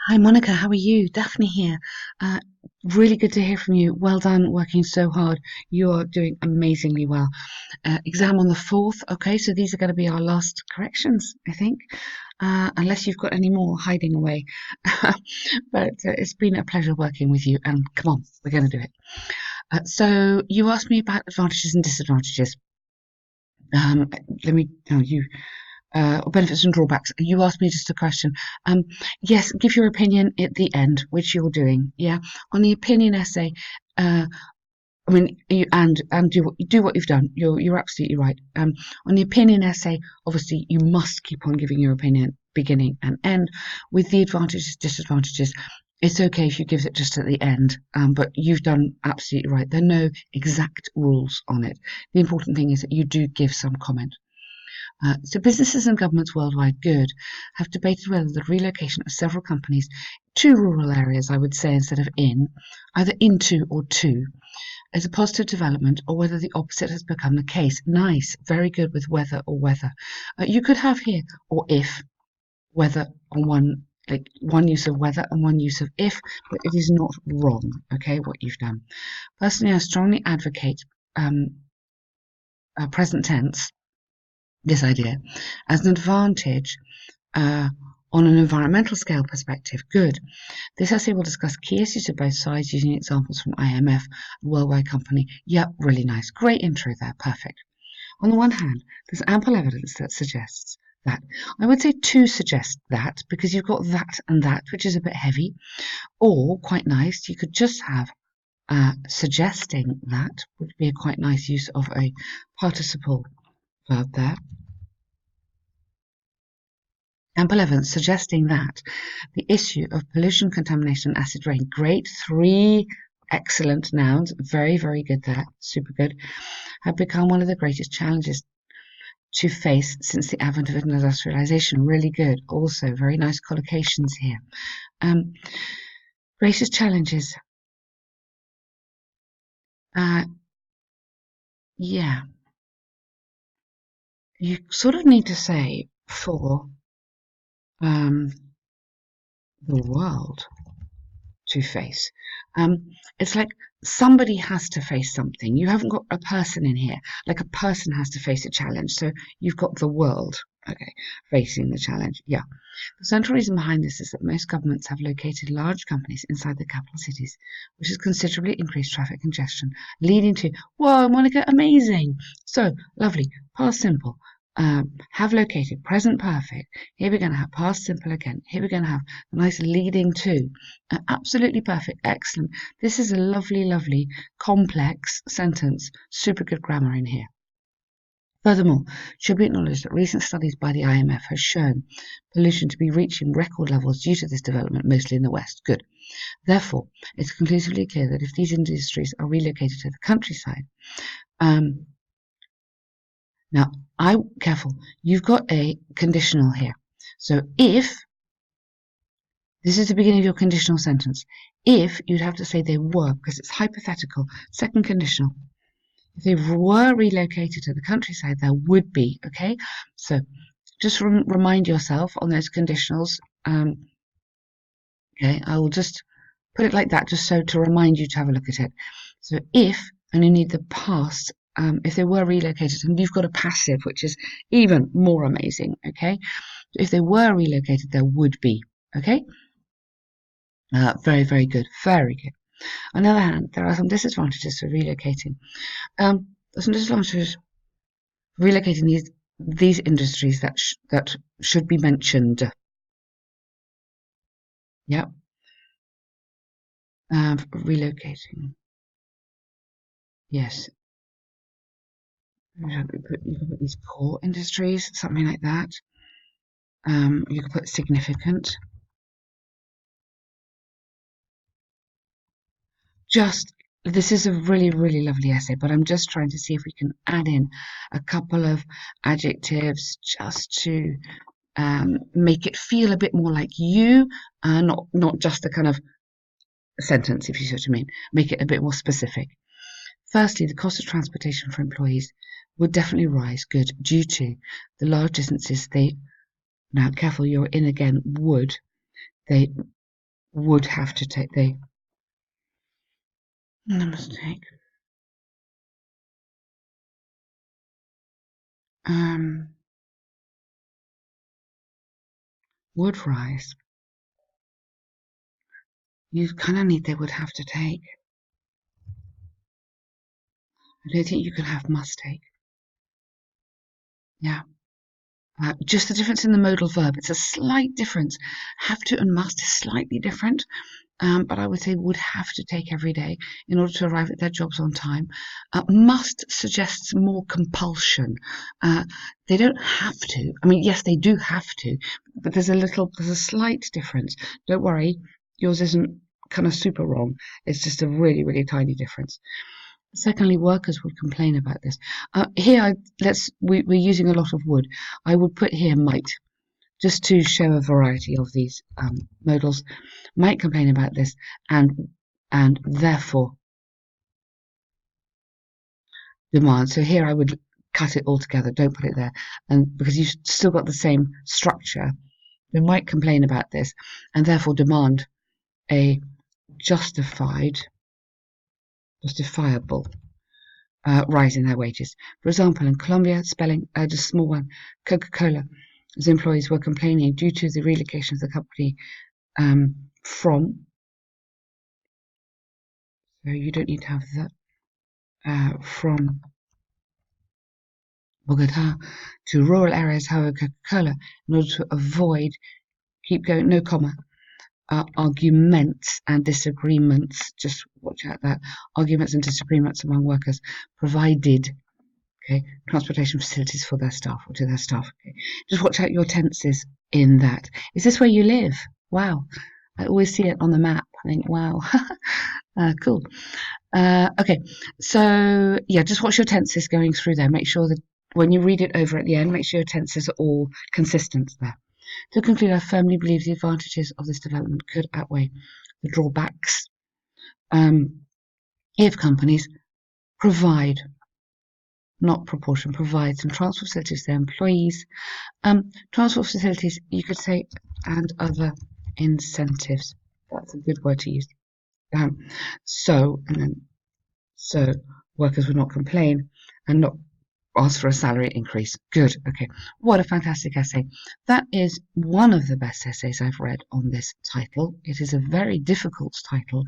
Hi Monica, how are you? Daphne here. Uh, really good to hear from you. Well done, working so hard. You are doing amazingly well. Exam on the 4th. Okay, so these are going to be our last corrections, I think, unless you've got any more hiding away. But it's been a pleasure working with you, and come on, we're going to do it. So you asked me about advantages and disadvantages. Um, Let me tell you benefits and drawbacks. You asked me just a question. Yes, give your opinion at the end, which you're doing. Yeah, on the opinion essay. Uh, I mean, and do what you've done. You're absolutely right. On the opinion essay, obviously you must keep on giving your opinion, beginning and end, with the advantages, disadvantages. It's okay if you give it just at the end, but you've done absolutely right. There are no exact rules on it. The important thing is that you do give some comment. So businesses and governments worldwide good have debated whether the relocation of several companies to rural areas, I would say instead of in, either into or to, is a positive development or whether the opposite has become the case. Nice, very good with whether or whether. You could have here or if, whether on one, like one use of whether and one use of if, but it is not wrong, okay, what you've done. Personally, I strongly advocate present tense, this idea, as an advantage uh, on an environmental scale perspective. Good. This essay will discuss key issues of both sides using examples from IMF, Worldwide Company. Yep, really nice. Great intro there. Perfect. On the one hand, there's ample evidence that suggests that. I would say to suggest that because you've got that, which is a bit heavy, or quite nice, you could just have suggesting that would be a quite nice use of a participle verb there. Ample evidence suggesting that the issue of pollution, contamination, and acid rain, great, three excellent nouns, very, very good there, super good, have become one of the greatest challenges to face since the advent of industrialization. Really good. Also, very nice collocations here. Um, Greatest challenges. Uh, yeah, you sort of need to say for um, the world to face. It's like somebody has to face something. You haven't got a person in here. Like a person has to face a challenge. So you've got the world, okay, facing the challenge. Yeah. The central reason behind this is that most governments have located large companies inside the capital cities, which has considerably increased traffic congestion, leading to, whoa, Monica, amazing. So, lovely, past simple. Have located, present perfect. Here we're going to have past simple again. Here we're going to have a nice leading to. Absolutely perfect, excellent. This is a lovely, lovely, complex sentence. Super good grammar in here. Furthermore, it should be acknowledged that recent studies by the IMF have shown pollution to be reaching record levels due to this development, mostly in the West. Good. Therefore, it's conclusively clear that if these industries are relocated to the countryside, um, now careful, you've got a conditional here. So if this is the beginning of your conditional sentence, if you'd have to say they were because it's hypothetical, second conditional. If they were relocated to the countryside, there would be, okay? So just remind yourself on those conditionals. Okay, I will just put it like that, just so to remind you to have a look at it. So if, and you need the past, if they were relocated, and you've got a passive, which is even more amazing, okay? If they were relocated, there would be, okay? Very, very good, very good. On the other hand, there are some disadvantages for relocating. There's some disadvantages for relocating these industries that should be mentioned. Yep, relocating. Yes, you can put these core industries, something like that. You can put significant. Just this is a really, really lovely essay, but I'm just trying to see if we can add in a couple of adjectives just to make it feel a bit more like you, not just a kind of sentence, if you see what I mean. Make it a bit more specific. Firstly, the cost of transportation for employees would definitely rise, good, due to the large distances they, now careful, you're in again, would, they would have to take. They, no mistake. Would rise. You kind of need they would have to take. I don't think you can have must take. Yeah. Just the difference in the modal verb. It's a slight difference. Have to and must is slightly different. But I would say would have to take every day in order to arrive at their jobs on time. Must suggests more compulsion. They don't have to. I mean, yes, they do have to, but there's a slight difference. Don't worry, yours isn't kind of super wrong. It's just a really, really tiny difference. Secondly, workers would complain about this. Here, we're using a lot of would. I would put here might, just to show a variety of these modals. Might complain about this, and therefore demand. So here I would cut it all together. Don't put it there, and because you've still got the same structure, they might complain about this, and therefore demand a justifiable rise in their wages. For example, in Colombia, spelling just a small one, Coca-Cola's employees were complaining due to the relocation of the company from. So you don't need to have that from Bogota to rural areas, however, Coca-Cola, in order to avoid, keep going, no comma, arguments and disagreements, just watch out that, arguments and disagreements among workers, provided, okay, transportation facilities for their staff or to their staff. Okay. Just watch out your tenses in that. Is this where you live? Wow. I always see it on the map. I think, wow, cool. Okay, so yeah, just watch your tenses going through there. Make sure that when you read it over at the end, make sure your tenses are all consistent there. To conclude, I firmly believe the advantages of this development could outweigh the drawbacks if companies provide, not proportion, provide some transport facilities to their employees. Transport facilities, you could say, and other incentives. That's a good word to use. So workers would not complain and not ask for a salary increase. Good. Okay. What a fantastic essay. That is one of the best essays I've read on this title. It is a very difficult title.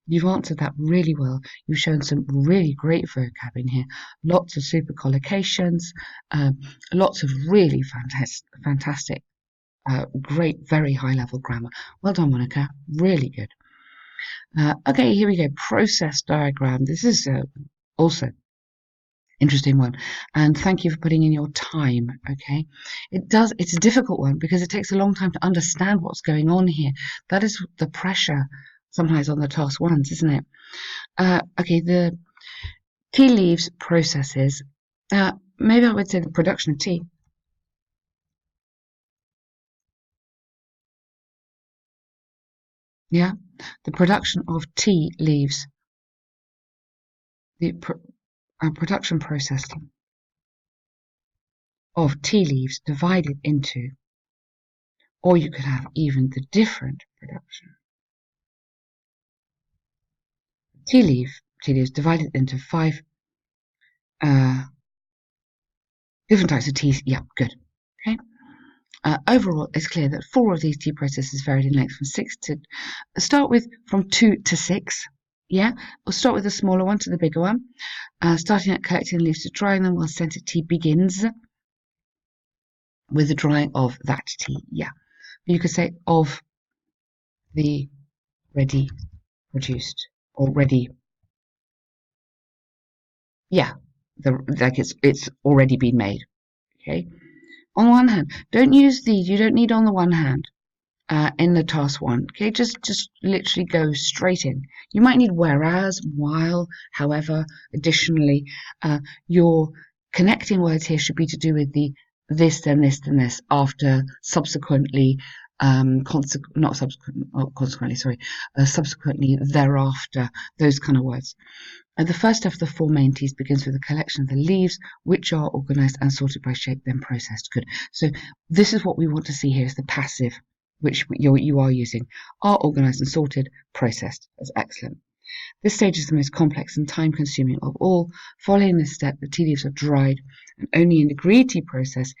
You've answered that really well. You've shown some really great vocab in here. Lots of super collocations, lots of really fantastic, great, very high level grammar. Well done, Monica. Really good. Okay, here we go. Process diagram. This is also interesting one, and thank you for putting in your time. Okay, it's a difficult one because it takes a long time to understand what's going on here. That is the pressure sometimes on the task ones, isn't it? Okay, the tea leaves processes. Maybe I would say the production of tea. Yeah, the production of tea leaves. The production process of tea leaves divided into, or you could have even the different production. Tea leaves divided into 5 different types of teas. Yeah, good. Okay. Overall, it's clear that 4 of these tea processes varied in length from 2 to 6. Yeah, we'll start with the smaller one to the bigger one. Starting at collecting leaves to drying them while scented tea begins with the drying of that tea. Yeah, you could say of the ready produced or ready. Yeah, like it's already been made. Okay. On the one hand, don't use these. You don't need on the one hand in the task one. Okay, just literally go straight in. You might need whereas, while, however. Additionally, your connecting words here should be to do with the this, then this, then this, after, subsequently, not subsequent, oh, consequently, sorry, subsequently, thereafter, those kind of words. The first of the 4 main teas begins with a collection of the leaves, which are organised and sorted by shape, then processed. Good. So this is what we want to see here is the passive. which you are using, are organised and sorted, processed. That's excellent. This stage is the most complex and time-consuming of all. Following this step, the tea leaves are dried, and only in the green tea process,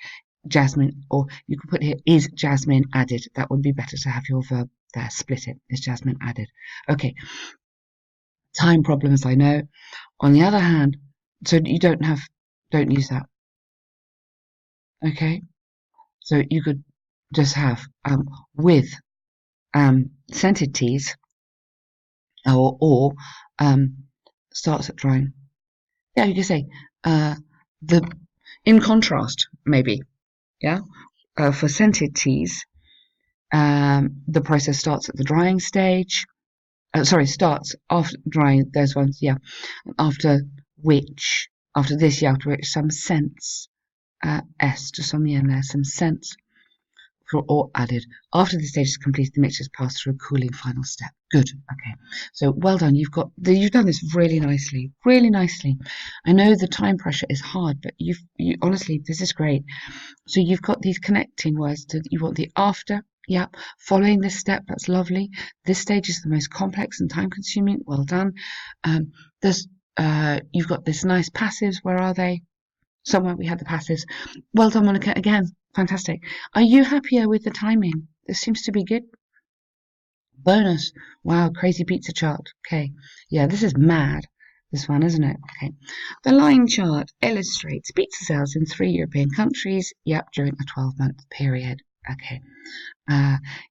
jasmine, or you could put here, is jasmine added. That would be better to have your verb there. Split it. Is jasmine added? Okay. Time problems, I know. On the other hand, so you don't use that. Okay. So you could just have with scented teas, or starts at drying. Yeah, you could say the in contrast, maybe. Yeah. For scented teas, the process starts at the drying stage. Starts after drying those ones. Yeah. After this, you have to reach some scents. S just on the end there, some scents or added. After the stage is completed, the mixture is passed through a cooling final step. Good. Okay. So well done. You've done this really nicely. Really nicely. I know the time pressure is hard, but you honestly, this is great. So you've got these connecting words. You want the after. Yep. Following this step. That's lovely. This stage is the most complex and time consuming. Well done. You've got this nice passives. Where are they? Somewhere we had the passives. Well done, Monica. Again, fantastic. Are you happier with the timing? This seems to be good. Bonus. Wow, crazy pizza chart. Okay. Yeah, this is mad. This one, isn't it? Okay. The line chart illustrates pizza sales in 3 European countries. Yep, during a 12-month period. Okay.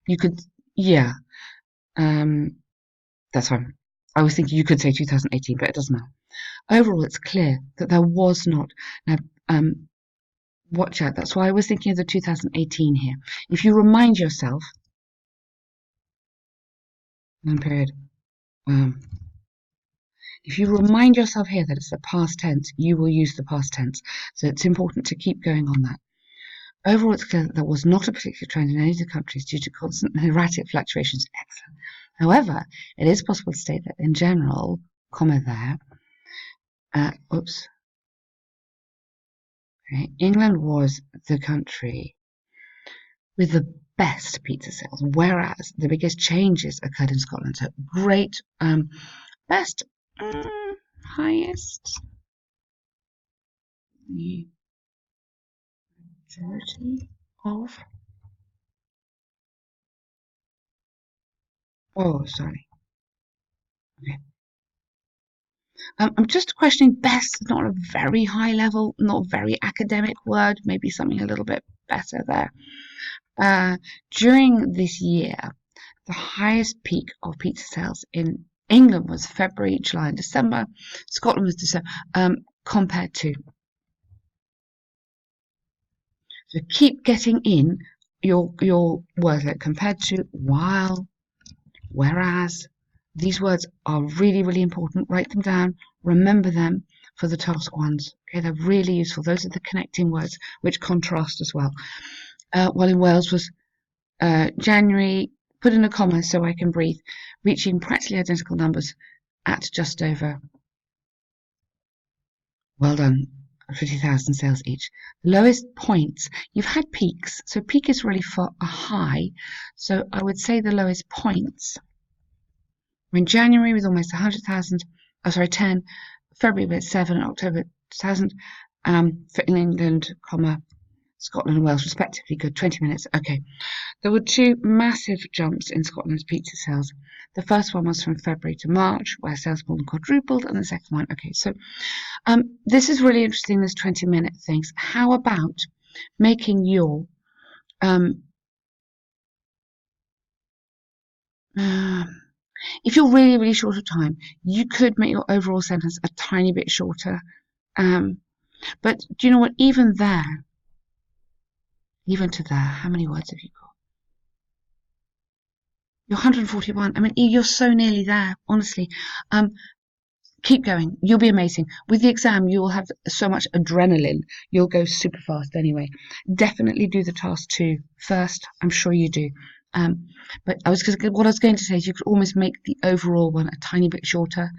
You could, yeah. That's fine. I was thinking you could say 2018, but it doesn't matter. Overall, it's clear that there was not. Now, watch out. That's why I was thinking of the 2018 here. If you remind yourself, period. If you remind yourself here that it's the past tense, you will use the past tense. So it's important to keep going on that. Overall, it's clear that there was not a particular trend in any of the countries due to constant and erratic fluctuations. Excellent. However, it is possible to state that in general, comma there, oops. Okay, England was the country with the best pizza sales, whereas the biggest changes occurred in Scotland. So great, best, highest, the majority of. Oh, sorry. Okay. I'm just questioning best, not a very high level, not very academic word, maybe something a little bit better there. During this year, the highest peak of pizza sales in England was February, July, and December. Scotland was December, compared to. So keep getting in your words like compared to, while, whereas. These words are really, really important. Write them down. Remember them for the task ones. Okay, they're really useful. Those are the connecting words which contrast as well. While in Wales was January, put in a comma so I can breathe, reaching practically identical numbers at just over, well done, 50,000 sales each. The lowest points, you've had peaks, so peak is really for a high, so I would say the lowest points in January with almost 100,000, 10, February with 7, October 1,000, for England, Scotland and Wales respectively, good, 20 minutes. Okay. There were two massive jumps in Scotland's pizza sales. The first one was from February to March, where sales more than quadrupled, and the second one, okay, so this is really interesting, this 20-minute things. How about making your if you're really, really short of time, you could make your overall sentence a tiny bit shorter. But do you know what? Even to there, how many words have you got? You're 141. I mean, you're so nearly there, honestly. Keep going. You'll be amazing. With the exam, you will have so much adrenaline. You'll go super fast anyway. Definitely do the task 2 first. I'm sure you do. But what I was going to say is you could almost make the overall one a tiny bit shorter,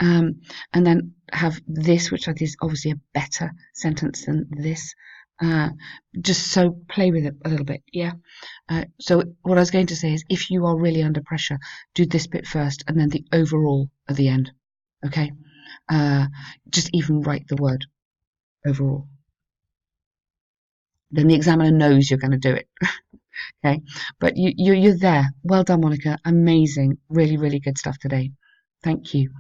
and then have this, which I think is obviously a better sentence than this. Uh, just so play with it a little bit, yeah. So what I was going to say is, if you are really under pressure, do this bit first, and then the overall at the end. Okay. Uh, just even write the word overall. Then the examiner knows you're going to do it. Okay. But you're there. Well done, Monica. Amazing. Really, really good stuff today. Thank you.